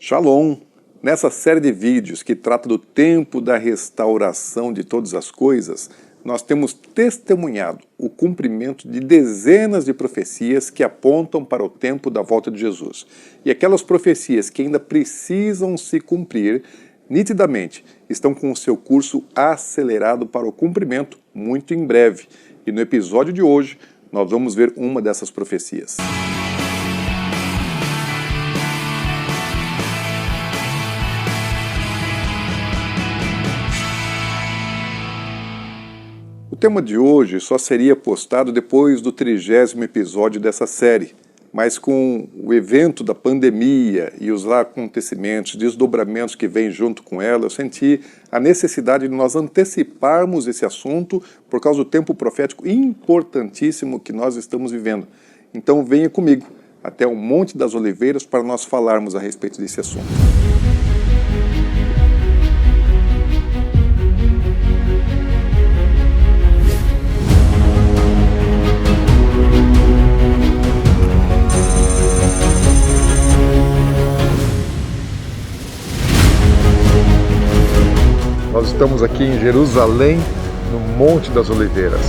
Shalom! Nessa série de vídeos que trata do tempo da restauração de todas as coisas, nós temos testemunhado o cumprimento de dezenas de profecias que apontam para o tempo da volta de Jesus. E aquelas profecias que ainda precisam se cumprir, nitidamente, estão com o seu curso acelerado para o cumprimento muito em breve. E no episódio de hoje, nós vamos ver uma dessas profecias. O tema de hoje só seria postado depois do 30º episódio dessa série, mas com o evento da pandemia e os lá acontecimentos, desdobramentos que vêm junto com ela, eu senti a necessidade de nós anteciparmos esse assunto por causa do tempo profético importantíssimo que nós estamos vivendo. Então venha comigo até o Monte das Oliveiras para nós falarmos a respeito desse assunto. Nós estamos aqui em Jerusalém, no Monte das Oliveiras.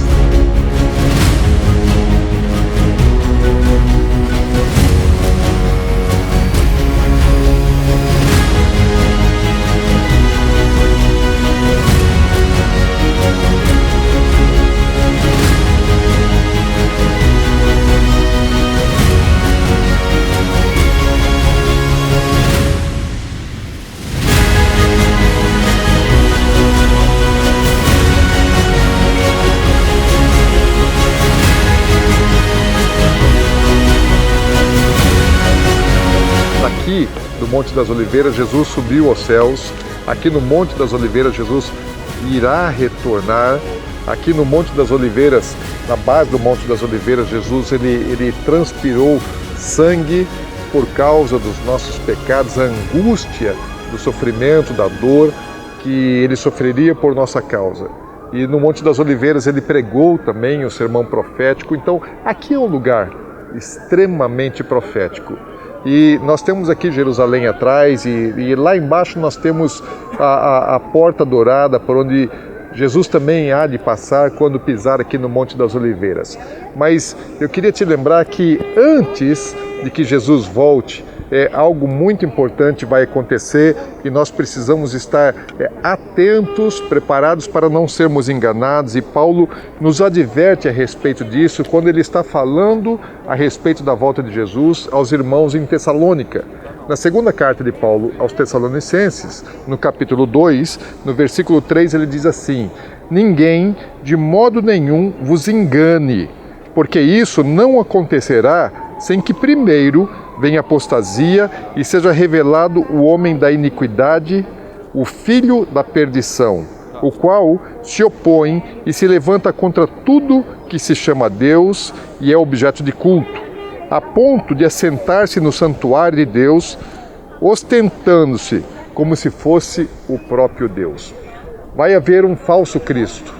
Aqui no Monte das Oliveiras, Jesus subiu aos céus. Aqui no Monte das Oliveiras, Jesus irá retornar. Aqui no Monte das Oliveiras, na base do Monte das Oliveiras, Jesus ele transpirou sangue por causa dos nossos pecados, a angústia do sofrimento, da dor que ele sofreria por nossa causa. E no Monte das Oliveiras ele pregou também o sermão profético. Então aqui é um lugar extremamente profético. E nós temos aqui Jerusalém atrás e lá embaixo nós temos a Porta Dourada, por onde Jesus também há de passar quando pisar aqui no Monte das Oliveiras. Mas eu queria te lembrar que antes de que Jesus volte, algo muito importante vai acontecer e nós precisamos estar atentos, preparados para não sermos enganados. E Paulo nos adverte a respeito disso quando ele está falando a respeito da volta de Jesus aos irmãos em Tessalônica. Na segunda carta de Paulo aos Tessalonicenses, no capítulo 2, no versículo 3, ele diz assim: "Ninguém de modo nenhum vos engane, porque isso não acontecerá sem que primeiro venha apostasia e seja revelado o homem da iniquidade, o filho da perdição, o qual se opõe e se levanta contra tudo que se chama Deus e é objeto de culto, a ponto de assentar-se no santuário de Deus, ostentando-se como se fosse o próprio Deus." Vai haver um falso Cristo.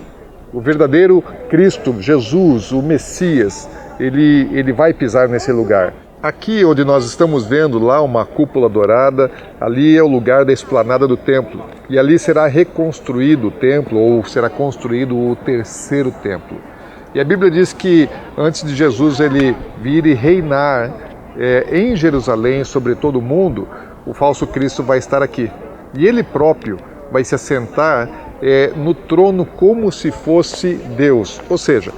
O verdadeiro Cristo, Jesus, o Messias, ele vai pisar nesse lugar. Aqui onde nós estamos vendo lá uma cúpula dourada, ali é o lugar da esplanada do templo. E ali será reconstruído o templo, ou será construído o terceiro templo. E a Bíblia diz que antes de Jesus ele vir e reinar em Jerusalém sobre todo o mundo, o falso Cristo vai estar aqui. E ele próprio vai se assentar no trono como se fosse Deus. Ou seja,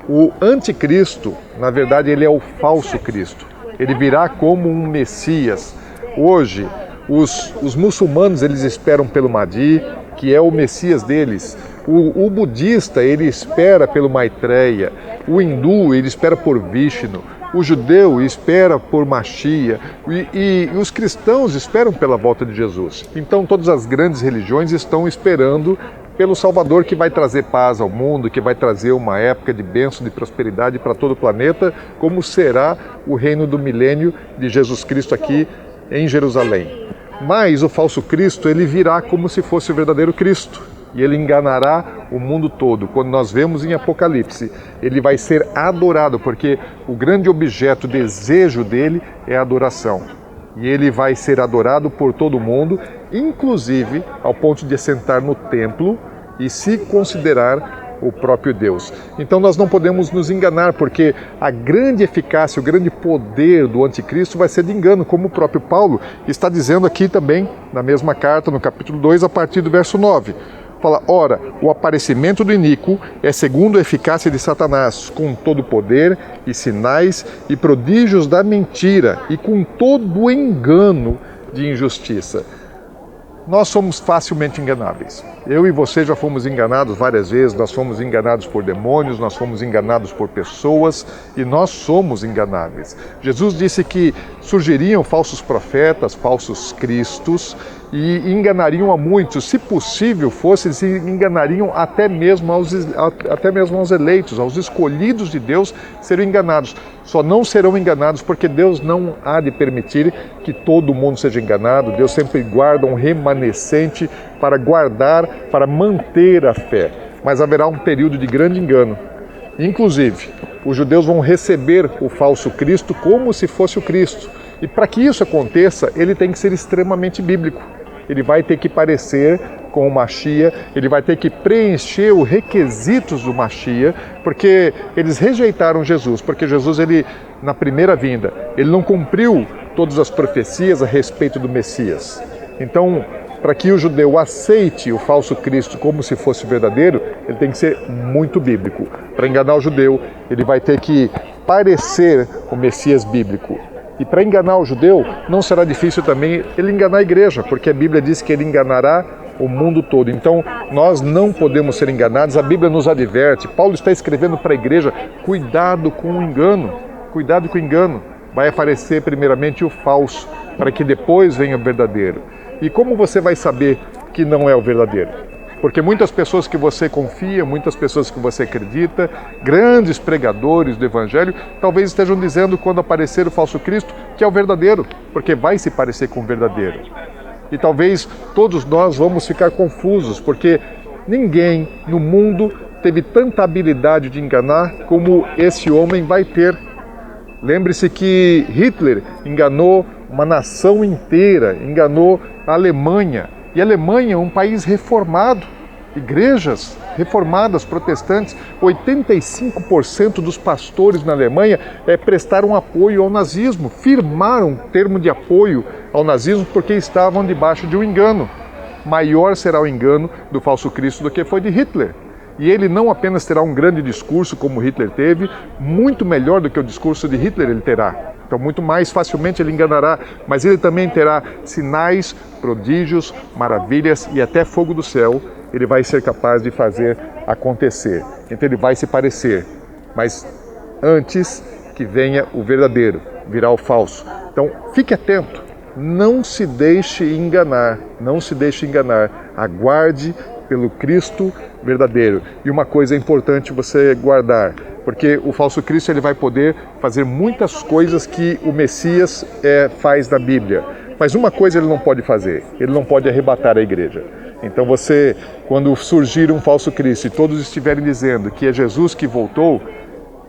o anticristo, na verdade, ele é o falso Cristo. Ele virá como um Messias. Hoje, os muçulmanos eles esperam pelo Mahdi, que é o Messias deles. O budista ele espera pelo Maitreya. O hindu ele espera por Vishnu. O judeu espera por Mashiach. E os cristãos esperam pela volta de Jesus. Então todas as grandes religiões estão esperando pelo Salvador que vai trazer paz ao mundo, que vai trazer uma época de bênção, de prosperidade para todo o planeta, como será o reino do milênio de Jesus Cristo aqui em Jerusalém. Mas o falso Cristo, ele virá como se fosse o verdadeiro Cristo. E ele enganará o mundo todo. Quando nós vemos em Apocalipse, ele vai ser adorado, porque o grande objeto, o desejo dele é a adoração. E ele vai ser adorado por todo mundo, inclusive ao ponto de assentar no templo e se considerar o próprio Deus. Então nós não podemos nos enganar, porque a grande eficácia, o grande poder do anticristo vai ser de engano, como o próprio Paulo está dizendo aqui também, na mesma carta, no capítulo 2, a partir do verso 9. Fala, ora, o aparecimento do iníquo é segundo a eficácia de Satanás, com todo o poder e sinais e prodígios da mentira e com todo o engano de injustiça. Nós somos facilmente enganáveis. Eu e você já fomos enganados várias vezes, nós fomos enganados por demônios, nós fomos enganados por pessoas e nós somos enganáveis. Jesus disse que surgiriam falsos profetas, falsos cristos e enganariam a muitos. Se possível fosse, se enganariam até mesmo aos eleitos, aos escolhidos de Deus seriam enganados. Só não serão enganados porque Deus não há de permitir que todo mundo seja enganado. Deus sempre guarda um remanescente para guardar, para manter a fé. Mas haverá um período de grande engano. Inclusive, os judeus vão receber o falso Cristo como se fosse o Cristo. E para que isso aconteça, ele tem que ser extremamente bíblico. Ele vai ter que parecer com o Machia, ele vai ter que preencher os requisitos do Machia, porque eles rejeitaram Jesus, porque Jesus, ele, na primeira vinda, ele não cumpriu todas as profecias a respeito do Messias. Então, para que o judeu aceite o falso Cristo como se fosse verdadeiro, ele tem que ser muito bíblico. Para enganar o judeu, ele vai ter que parecer o Messias bíblico. E para enganar o judeu, não será difícil também ele enganar a igreja, porque a Bíblia diz que ele enganará o mundo todo. Então, nós não podemos ser enganados, a Bíblia nos adverte. Paulo está escrevendo para a igreja, cuidado com o engano, cuidado com o engano. Vai aparecer primeiramente o falso, para que depois venha o verdadeiro. E como você vai saber que não é o verdadeiro? Porque muitas pessoas que você confia, muitas pessoas que você acredita, grandes pregadores do Evangelho, talvez estejam dizendo quando aparecer o falso Cristo que é o verdadeiro, porque vai se parecer com o verdadeiro. E talvez todos nós vamos ficar confusos, porque ninguém no mundo teve tanta habilidade de enganar como esse homem vai ter. Lembre-se que Hitler enganou uma nação inteira, enganou a Alemanha. E a Alemanha é um país reformado, igrejas reformadas, protestantes. 85% dos pastores na Alemanha prestaram apoio ao nazismo, firmaram termo de apoio ao nazismo porque estavam debaixo de um engano. Maior será o engano do falso Cristo do que foi de Hitler. E ele não apenas terá um grande discurso como Hitler teve, muito melhor do que o discurso de Hitler ele terá. Então muito mais facilmente ele enganará, mas ele também terá sinais, prodígios, maravilhas e até fogo do céu ele vai ser capaz de fazer acontecer. Então ele vai se parecer, mas antes que venha o verdadeiro, virá o falso. Então fique atento, não se deixe enganar, não se deixe enganar, aguarde pelo Cristo verdadeiro. E uma coisa é importante você guardar, porque o falso Cristo ele vai poder fazer muitas coisas que o Messias faz na Bíblia. Mas uma coisa ele não pode fazer, ele não pode arrebatar a igreja. Então você, quando surgir um falso Cristo e todos estiverem dizendo que é Jesus que voltou,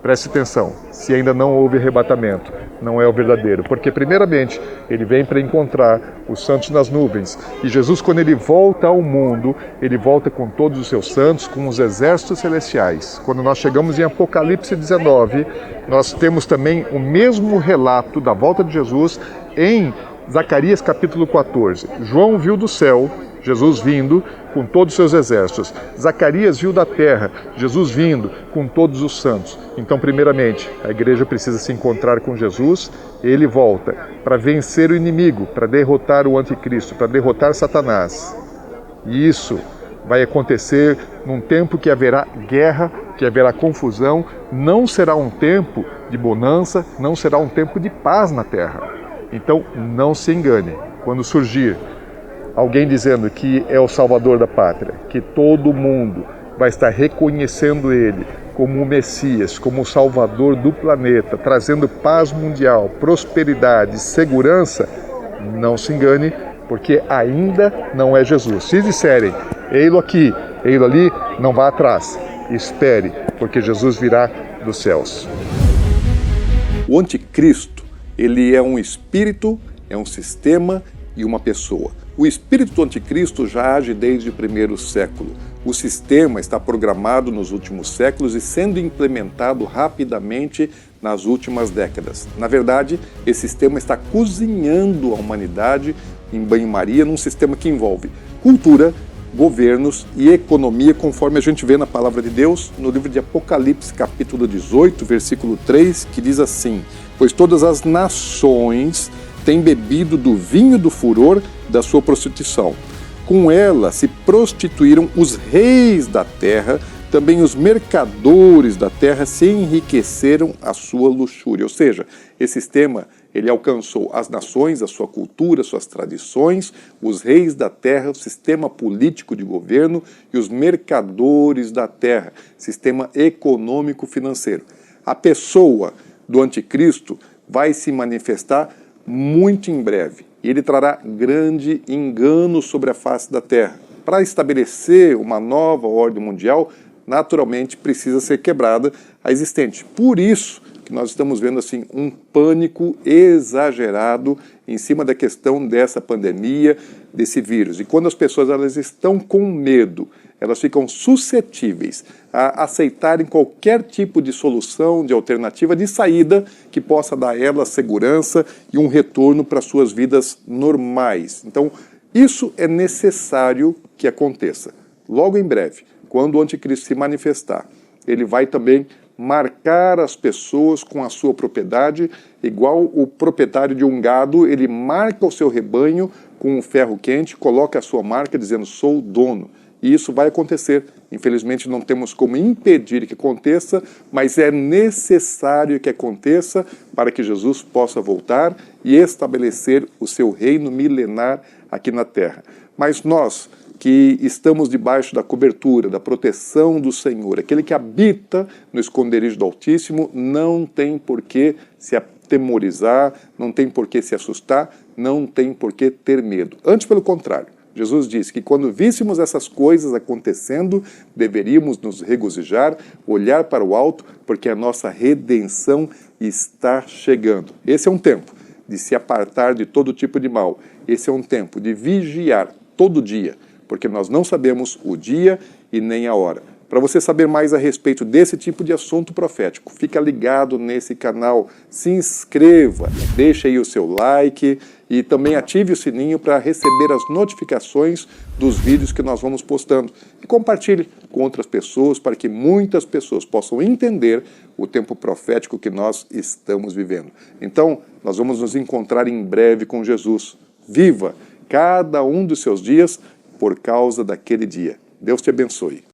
preste atenção, se ainda não houve arrebatamento, não é o verdadeiro. Porque primeiramente, ele vem para encontrar os santos nas nuvens. E Jesus, quando ele volta ao mundo, ele volta com todos os seus santos, com os exércitos celestiais. Quando nós chegamos em Apocalipse 19, nós temos também o mesmo relato da volta de Jesus em Zacarias capítulo 14. João viu do céu Jesus vindo com todos os seus exércitos. Zacarias viu da terra, Jesus vindo com todos os santos. Então, primeiramente, a igreja precisa se encontrar com Jesus, ele volta para vencer o inimigo, para derrotar o anticristo, para derrotar Satanás. E isso vai acontecer num tempo que haverá guerra, que haverá confusão, não será um tempo de bonança, não será um tempo de paz na terra. Então, não se engane, quando surgir alguém dizendo que é o Salvador da pátria, que todo mundo vai estar reconhecendo ele como o Messias, como o Salvador do planeta, trazendo paz mundial, prosperidade, segurança, não se engane, porque ainda não é Jesus. Se disserem, ei-lo aqui, ei-lo ali, não vá atrás, espere, porque Jesus virá dos céus. O anticristo, ele é um espírito é um sistema e uma pessoa. O espírito do anticristo já age desde o primeiro século. O sistema está programado nos últimos séculos e sendo implementado rapidamente nas últimas décadas. Na verdade, esse sistema está cozinhando a humanidade em banho-maria num sistema que envolve cultura, governos e economia, conforme a gente vê na palavra de Deus, no livro de Apocalipse, capítulo 18, versículo 3, que diz assim: pois todas as nações têm bebido do vinho do furor da sua prostituição. Com ela se prostituíram os reis da terra, também os mercadores da terra se enriqueceram à sua luxúria. Ou seja, esse sistema ele alcançou as nações, a sua cultura, suas tradições, os reis da terra, o sistema político de governo e os mercadores da terra, sistema econômico-financeiro. A pessoa do anticristo vai se manifestar muito em breve. Ele trará grande engano sobre a face da terra. Para estabelecer uma nova ordem mundial, naturalmente precisa ser quebrada a existente. Por isso que nós estamos vendo assim um pânico exagerado em cima da questão dessa pandemia, desse vírus. E quando as pessoas elas estão com medo, elas ficam suscetíveis a aceitarem qualquer tipo de solução, de alternativa, de saída que possa dar a elas segurança e um retorno para suas vidas normais. Então, isso é necessário que aconteça. Logo em breve, quando o anticristo se manifestar, ele vai também marcar as pessoas com a sua propriedade, igual o proprietário de um gado, ele marca o seu rebanho com um ferro quente, coloca a sua marca dizendo, sou o dono. E isso vai acontecer. Infelizmente não temos como impedir que aconteça, mas é necessário que aconteça para que Jesus possa voltar e estabelecer o seu reino milenar aqui na terra. Mas nós, que estamos debaixo da cobertura, da proteção do Senhor, aquele que habita no esconderijo do Altíssimo, não tem por que se atemorizar, não tem por que se assustar, não tem por que ter medo. Antes, pelo contrário, Jesus disse que quando víssemos essas coisas acontecendo, deveríamos nos regozijar, olhar para o alto, porque a nossa redenção está chegando. Esse é um tempo de se apartar de todo tipo de mal. Esse é um tempo de vigiar todo dia, porque nós não sabemos o dia e nem a hora. Para você saber mais a respeito desse tipo de assunto profético, fica ligado nesse canal, se inscreva, deixe aí o seu like e também ative o sininho para receber as notificações dos vídeos que nós vamos postando. E compartilhe com outras pessoas para que muitas pessoas possam entender o tempo profético que nós estamos vivendo. Então, nós vamos nos encontrar em breve com Jesus. Viva cada um dos seus dias por causa daquele dia. Deus te abençoe.